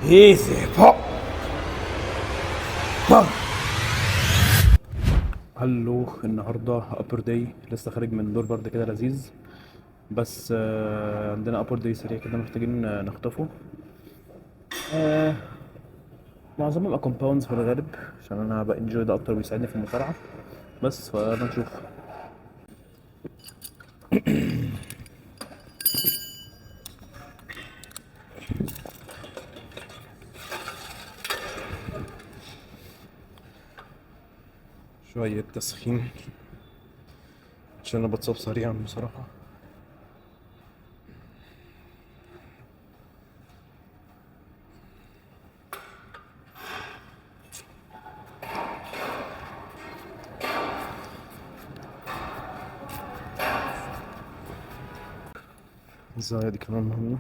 ايزي بوب. هلو، النهارده ابر داي، لسه خارج من دور برد كده لذيذ. بس عندنا ابر داي سريع كده محتاجين نخطفه. آه، معظمهم بقى كومباوندز في الغالب، عشان انا بقى انجوي ده اكتر بيساعدني في المصارعه. بس فانا نشوف. شويه تسخين عشان انا بتصاب سريعا بصراحه. الزاويه دي كمان مهمه.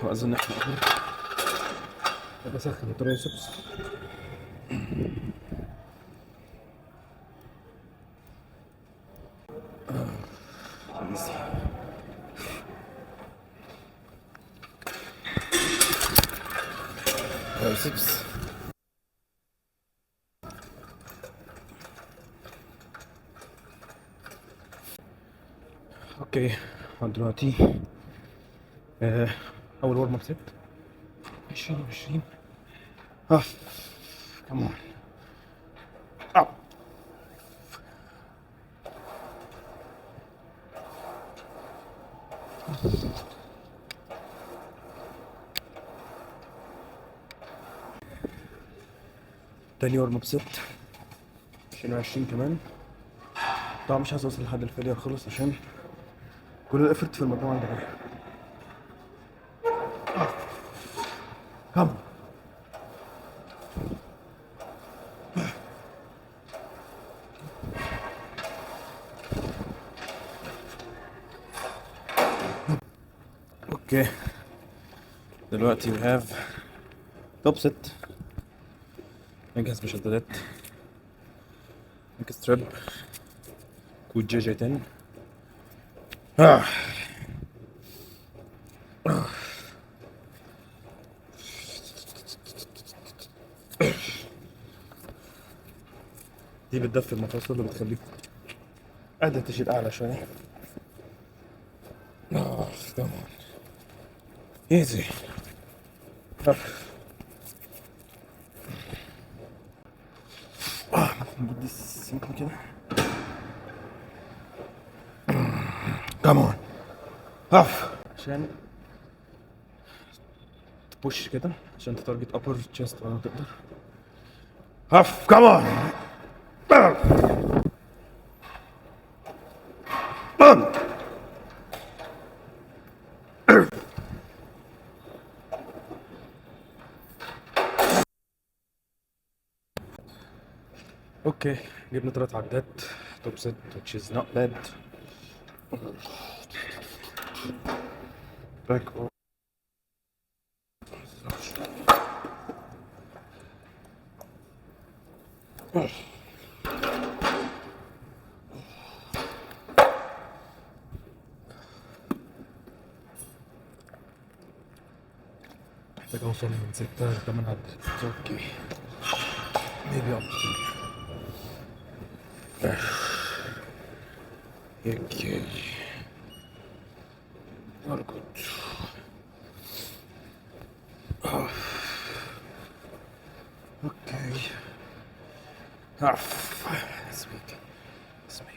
واظن احنا بسخن الترايسبس. ترايسبس. اوكي، دلوقتي آه، اول ورم اب ست 20 كمان. تاني ورم اب ست 20 كمان. طبعا مش عايز اوصل لحد الفيلير خالص عشان كل الافرت في المجموعه اللي جايه. كم. اوكي، دلوقتي we have توب ست. نجهز بشدادات، نيك ستريب، كود جي جي 10. دي بتدفي المفاصل وبتخليك قادر تشيل اعلى شويه. كمان ايزي. نجيب دي السيمبل كده. كمان عشان تبوش كده، عشان تتارجت ابر تشيست ولا تقدر. كمان. اوكي، جبنا 3 عدات توب ست which is not bad. باك محتاج اوصل من 6 ل 8 عدات. اوكي، maybe up to. اوكي اركض. اوكي سبيك سبيك.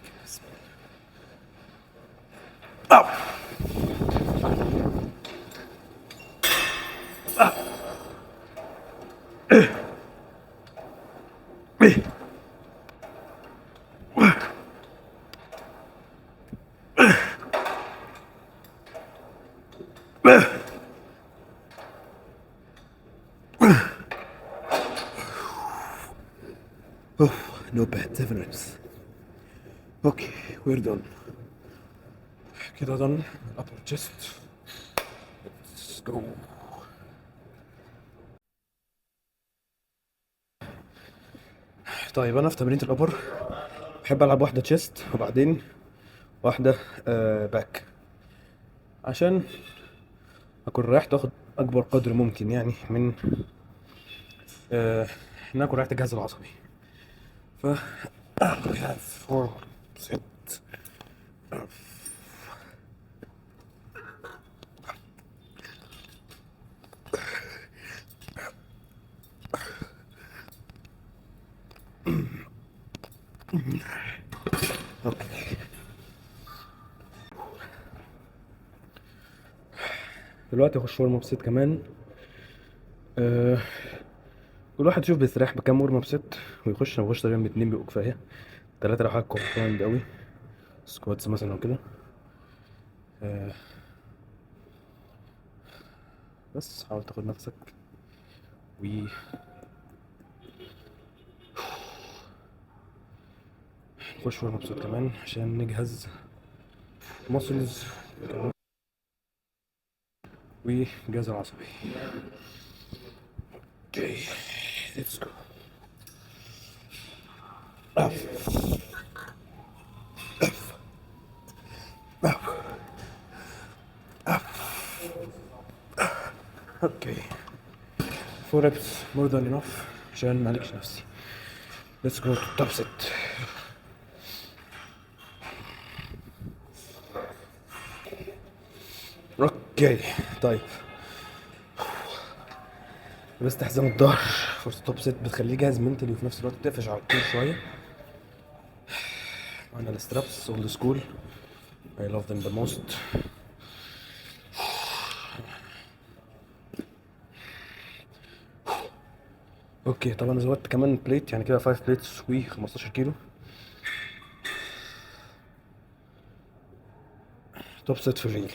No bad 7 reps. Okay, we're done. كده done. upper chest. Let's go. طيب انا في تمرينة الابر بحب العب واحدة تشيست وبعدين واحدة باك، عشان اكون رايح تاخد اكبر قدر ممكن يعني من ان اكون رايح الجهاز العصبي. ف we have 4 set. اوكي، دلوقتي اخش ورم اب سيت كمان. آه، كل واحد يشوف بيستريح بكام ورم اب سيت ويخش. انا بخش تقريبا باتنين بيبقوا كفايه، 3 لو حاجه كومباوند قوي، سكواتس مثلا او كده. آه، بس حاول تاخد نفسك و نخش ورم اب سيت كمان عشان نجهز ماسلز والجهاز العصبي. اوكي، ليتس جو. اوكي، 4 reps more than enough عشان معلكش نفسي. Let's go to top set. اوكي طيب، لبست حزام الظهر. فرصة توب سيت بتخليه جاهز منتلي وفي نفس الوقت بتقفش على الطول شوية. معانا السترابس اولد سكول، I love them the most. اوكي طبعا انا زودت كمان بليت، يعني كده 5 بليتس و 15 كيلو. توب سيت في الريل.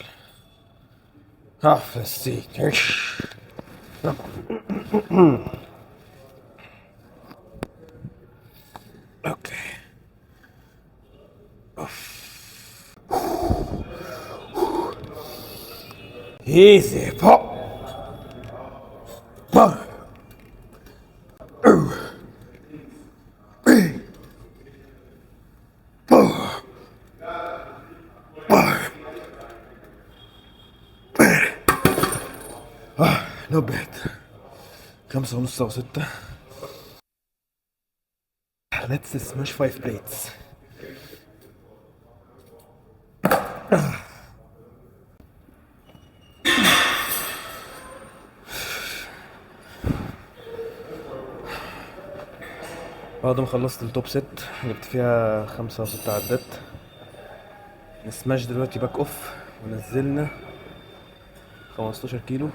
هاف السيت. اوكي ايزي بوب. نوت باد، 5:30 أو 6. Let's smash 5 plates. بعد ما خلصت التوب ست جبت فيها 5 أو 6 عدات. نسماش دلوقتي باك اوف ونزلنا 15 كيلو،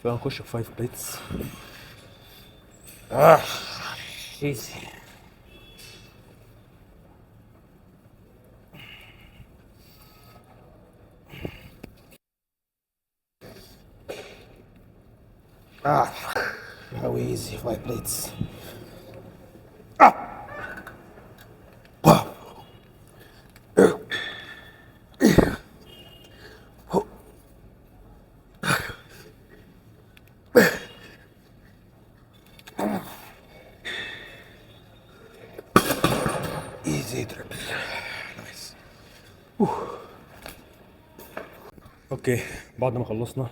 فهنخش ب 5 بليتس. ايزي. how easy 5 plates. ايزي تريبل، نايس. اوكي بعد ما خلصنا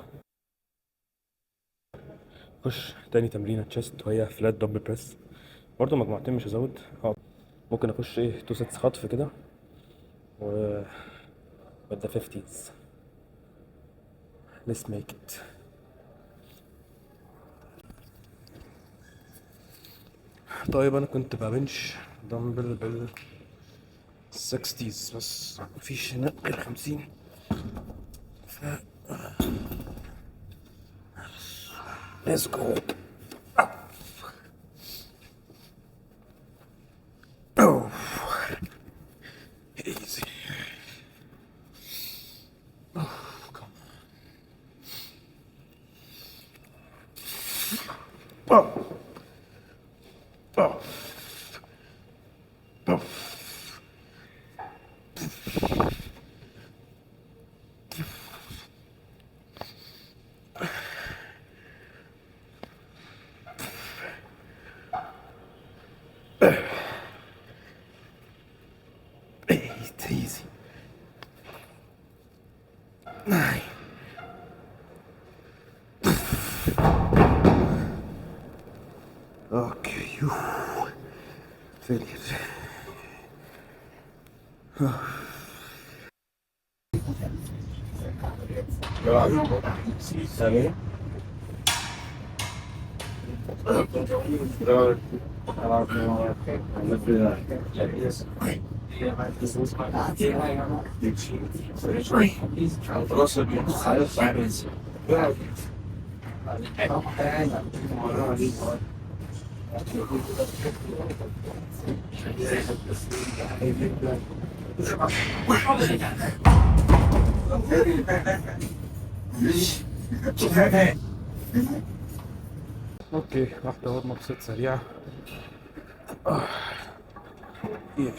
خش تاني تمرينة تشيست وهي فلات دمبل بريس. برضه مجموعتين مش هزود، ممكن اخش 2 سيتس خطف كده و with the 50s. Let's make it. طيب انا كنت ببنش دمبل بال 60s بس مفيش هنا غير 50. ف let's go. Oh, easy. Oh, come on. Oh. Oh. Oh. easy. Nine. Okay, you failure. اوكي، واحدة ورمة بست سريعة. ايزي.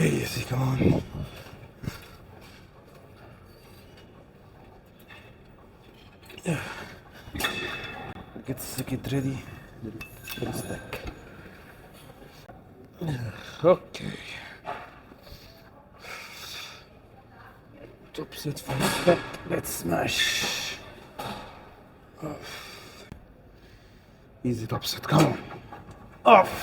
ايزي كمان. Get the ready for the stack. Okay. Top set for the stack. Let's smash. Easy top set. Come on. Off.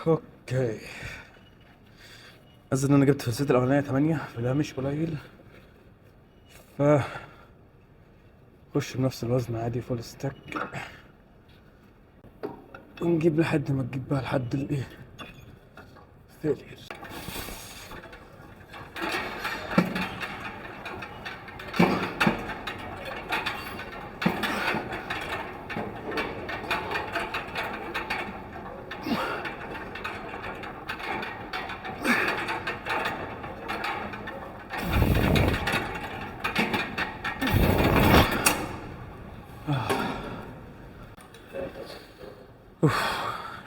اوكي، أظن إن أنا جبت في الست الأولانية 8، فده مش قليل. ف خش بنفس الوزن عادي فول ستاك، ونجيب لحد ما تجيب بقى لحد الايه فيلير.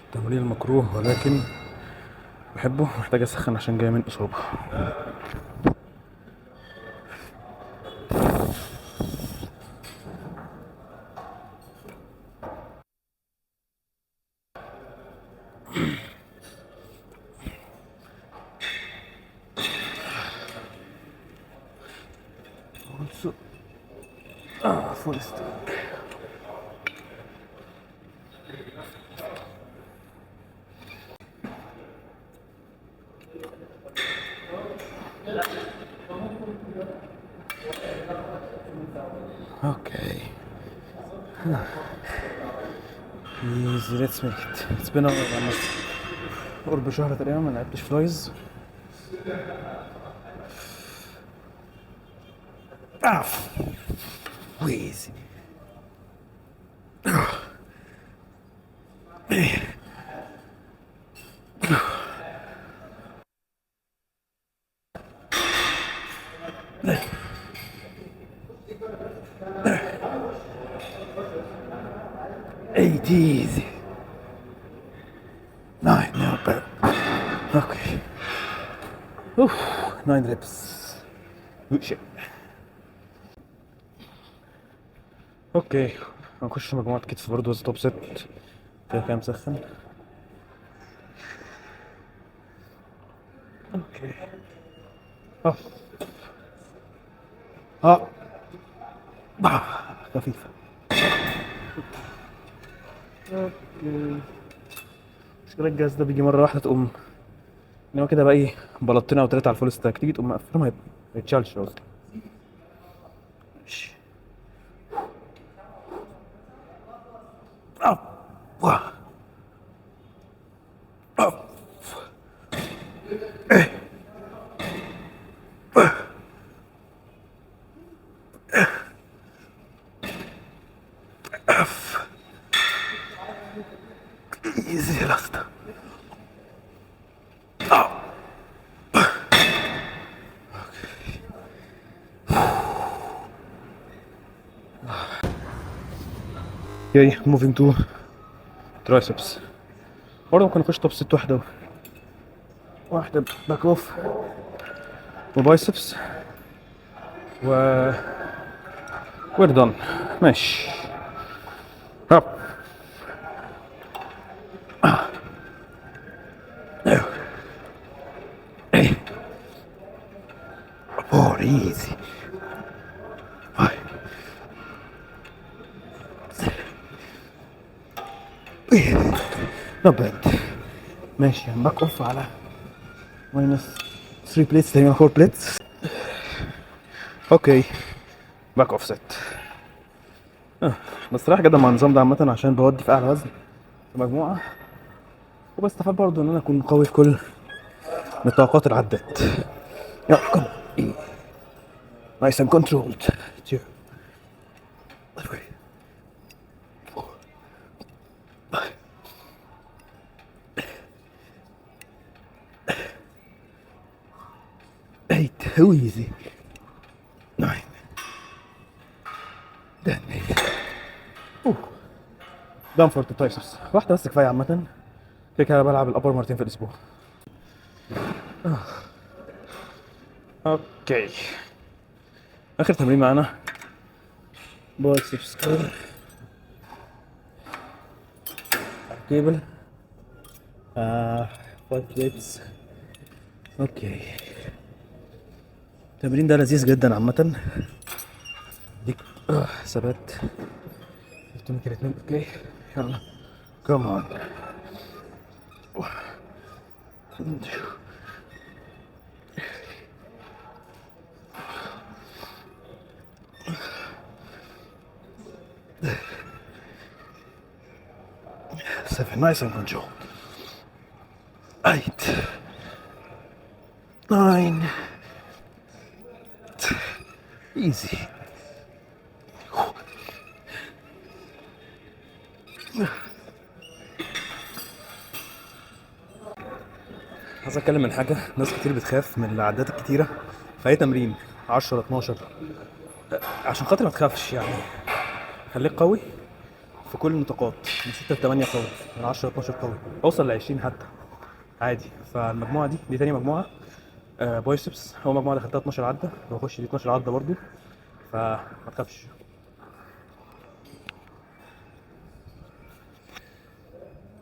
التمرين المكروه ولكن بحبه، محتاج اسخن عشان جاي من اصابة. فول ستاك. اوكي. easy, let's make it. It's been قرب شهر تقريبا ما لعبتش فلايز. easy. Eight easy. 9 now better. Okay. Oof, 9 reps. Good shit. اوكي، هنخش مجموعة كتف برضه توب ست كده كده مسخن. اوكي. اه اه خفيفة. اوكي. مشكلة الجهاز ده بيجي مرة واحدة تقوم، ان هو كده بقى ايه بلطتين او تلاتة على الفول ستاك، تيجي تقوم مقفله ما يتشالش اصلا. ماشي. واه. ايزي لاست. اوكي موفينج تو ترايسبس. برضه ممكن اخش توب ست واحده واحده باك اوف وبايسبس و وير دون. ماشي هب فور ايزي نوت باد. ماشي باك اوف على ماينس 3 بليتس تقريبا 4 بليتس. اوكي باك اوف ست. بس رايح جدا مع النظام ده عامة عشان بودي في اعلى وزن في مجموعة، وبستفاد برضه ان انا اكون قوي في كل نطاقات العدات. يلا كم نايس اند كنترولد. 2 3 4 8 هو ايزي 9 10. دام فور تايسبس واحدة بس كفاية عامة. كده كده بلعب الابر مرتين في الاسبوع. اوكي اخر تمرين معانا بايسبس كيرل كيبل 5 بليتس. اوكي التمرين ده لذيذ جدا عامة، ديك ثبات التونيك الاتنين. اوكي يلا كمان 7 nice and control 8 9 easy. عايز اتكلم من حاجه، ناس كتير بتخاف من العدات الكتيره في اي تمرين 10 12. عشان خاطر ما تخافش يعني، خليك قوي في كل النطاقات من 6 ل 8 قوي، من 10 ل 12 قوي، اوصل ل 20 حتى عادي. فالمجموعه دي تاني مجموعه بايسبس، اول مجموعه دخلتها 12 عده، واخش دي 12 عده برضو، فما تخافش.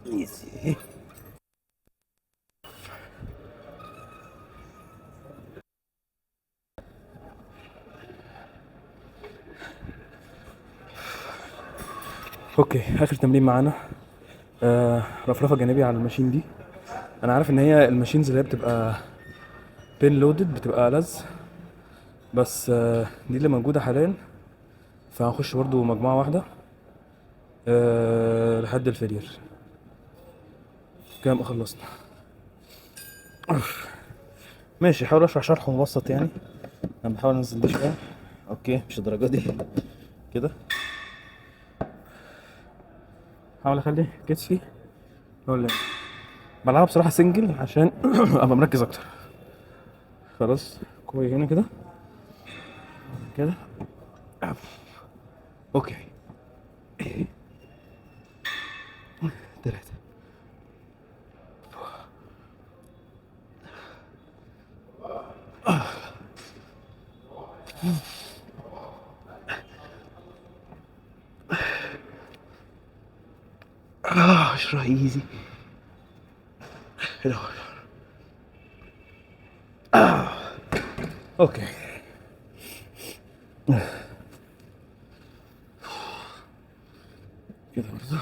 ايزي. اوكي اخر تمرين معانا رفرفه جانبيه على الماشين دي. انا عارف ان هي الماشينز اللي هي بتبقى بين لودد بتبقى ألذ، بس دي اللي موجوده حاليا، فهنخش برضو مجموعه واحده لحد الفيلير كده نبقى خلصنا. ماشي حاول اشرح شرح مبسط يعني، انا بحاول انزل دي شويه. اوكي مش الدرجه دي كده، حاول اخلي كتفي هو اللي بلعبها بصراحه سنجل عشان ابقى مركز اكتر. خلاص كوي هنا كده كده. اوكي 3 10 ايزي. اوكي كده برضه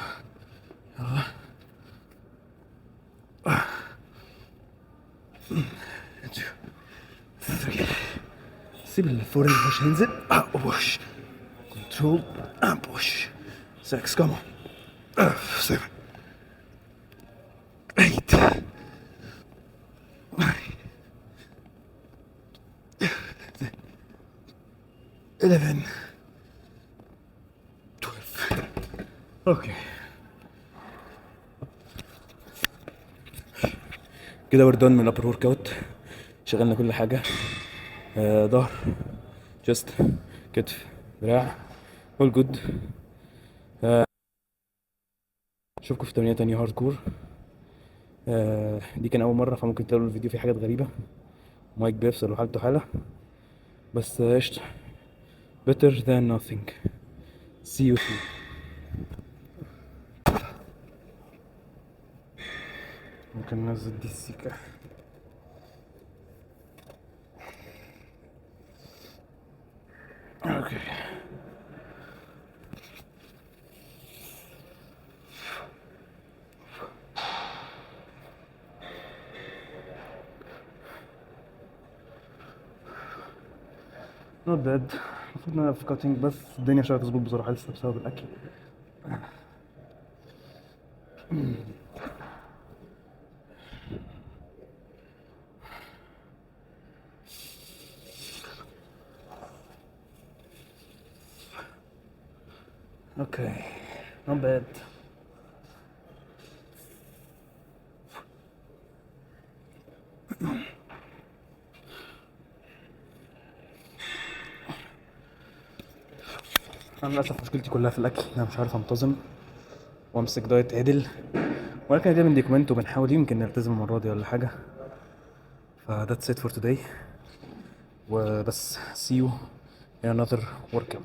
يلا. سيب الفورين مش هينزل. بوش كنترول بوش 6 كمان 7 8 11 12. اوكي كده وردون من الابر ورك اوت. شغلنا كل حاجه، ظهر جست كتف دراع all good. اشوفكم في تمرينة تانية هارد كور. دي كان اول مرة، فممكن تلاقوا الفيديو فيه حاجات غريبة، مايك بيفصل وحالته حالة، بس قشطة. better than nothing. see you soon. ممكن ننزل دي السيكة. اوكي. not bad. المفروض ان انا في كاتنج، بس الدنيا شوية تظبط بصراحة لسه بسبب الاكل. اوكي. not bad. انا للاسف مشكلتي كلها في الاكل، انا مش عارف انتظم وامسك دايت عدل، ولكن دايما بنديكومنت وبنحاول يمكن نلتزم المره دي ولا حاجه. ف that's it for today. وبس see you in another workout.